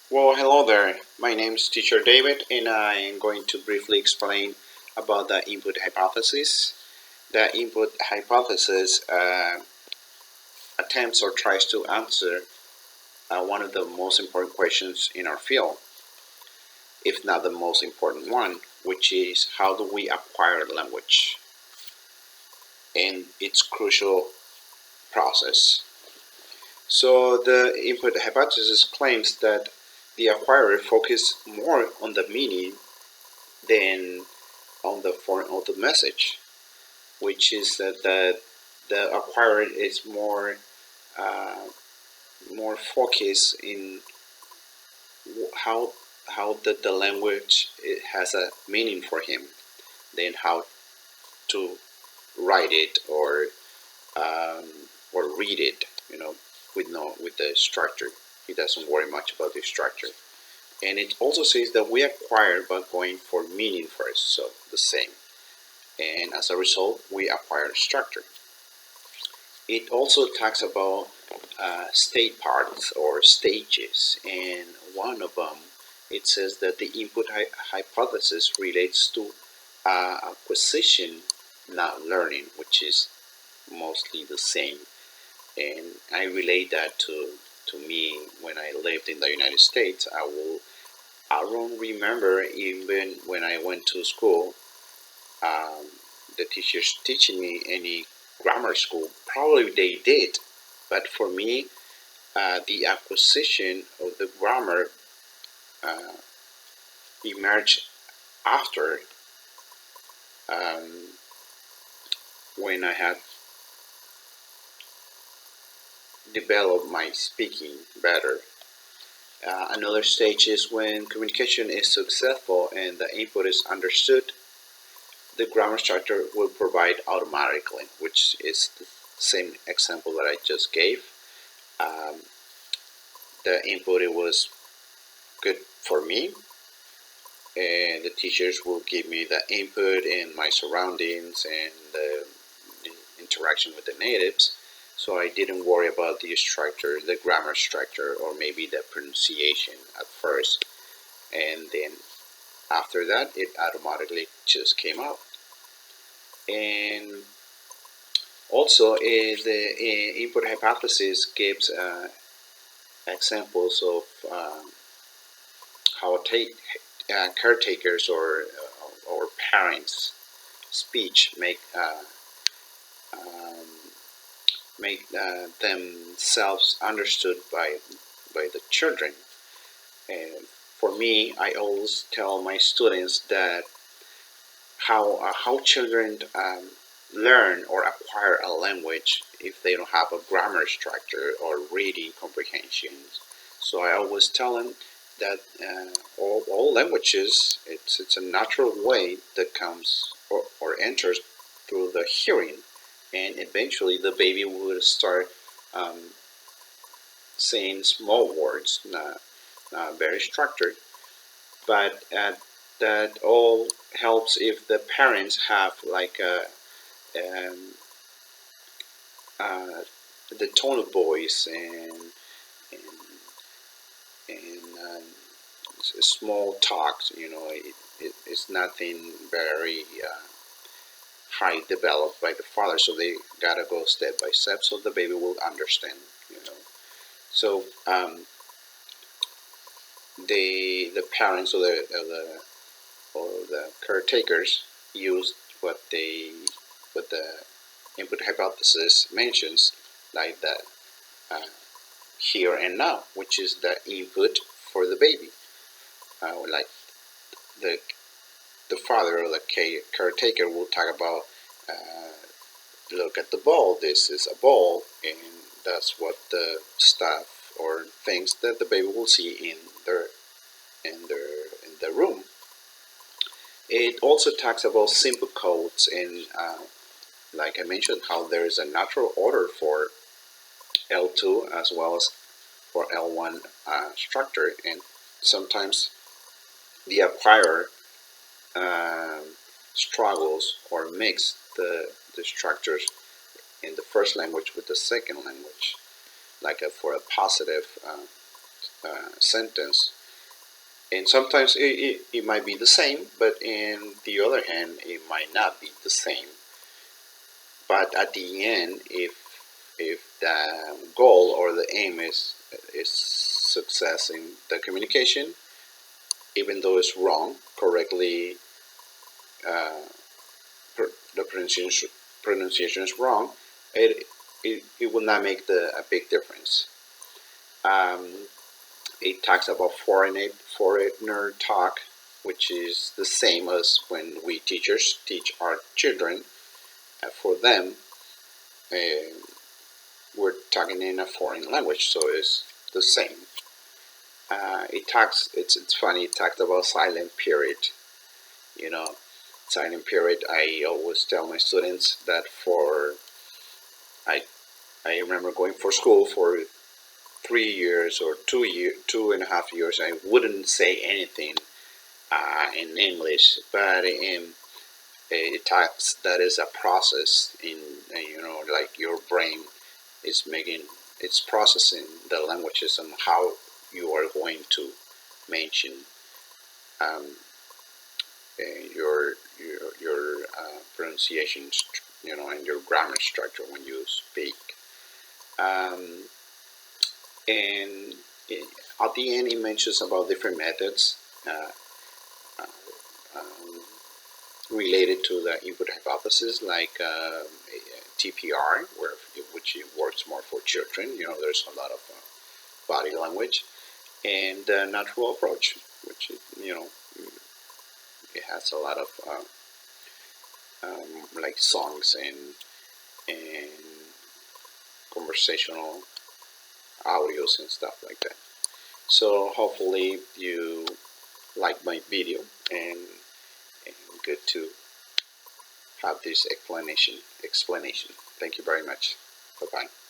Well, hello there. My name is Teacher David, and I am going to briefly explain about the input hypothesis. The input hypothesis attempts or tries to answer one of the most important questions in our field, if not the most important one, which is how do we acquire language and its crucial process. So the input hypothesis claims that the acquirer focuses more on the meaning than on the form of the message, which is that the acquirer is uh, more focused in how the language it has a meaning for him than how to write it um, or read it. With the structure, he doesn't worry much about the structure. And it also says that we acquire by going for meaning first, so the same. And as a result, we acquire structure. It also talks about state parts or stages, and one of them it says that the input hypothesis relates to acquisition, not learning, which is mostly the same. And I relate that to me when I lived in the United States. I don't remember even when I went to school um, the teachers teaching me any grammar school. Probably they did, but for me, the acquisition of the grammar uh, emerged after um, when I had developed my speaking better. Another stage is when communication is successful and the input is understood, the grammar structure will provide automatically, which is the same example that I just gave. Um, the input it was good for me, and the teachers will give me the input and my surroundings and the interaction with the natives. So I didn't worry about the structure, the grammar structure, or maybe the pronunciation at first, and then after that it automatically just came out. And also the input hypothesis gives examples of how caretakers or parents speech um, make themselves understood by the children. And for me, I always tell my students that how children learn or acquire a language if they don't have a grammar structure or reading comprehensions. So I always tell them that all languages it's a natural way that comes or enters through the hearing, and eventually the baby will start um, saying small words, not very structured, but that all helps if the parents have like um, uh, the tone of voice and, and small talks. It's nothing very high developed by the father, so they gotta go step by step so the baby will understand. You know, so the parents or the caretakers use what the input hypothesis mentions, like the uh, here and now, which is the input for the baby. Like the the father or the caretaker will talk about, uh, look at the ball. This is a ball, and that's what the stuff or things that the baby will see in the room. It also talks about simple codes and, like I mentioned, how there is a natural order for L2 as well as for L1 structure, and sometimes the acquirer struggles or mix the structures in the first language with the second language, like for a positive. sentence. And sometimes it might be the same, but in the other hand, it might not be the same. But at the end, if the goal or the aim is success in the communication, even though it's wrong, correctly uh, the pronunciation is wrong, it will not make a big difference. Um, it talks about foreigner talk, which is the same as when we teachers teach our children. For them, uh, we're talking in a foreign language, so it's the same. It talks. It's funny. It talked about silent period. You know, silent period. I always tell my students that I I remember going for school for 3 years or 2.5 years. I wouldn't say anything in English, but it talks that is a process in like your brain is making it's processing the languages and how you are going to mention um, your pronunciations, and your grammar structure when you speak. Um, and at the end, it mentions about different methods uh, um, related to the input hypothesis, like TPR, which it works more for children. There's a lot of body language, and natural approach, which it has a lot of like songs and conversational audios and stuff like that. So hopefully you like my video, and good to have this explanation. Thank you very much. Bye bye.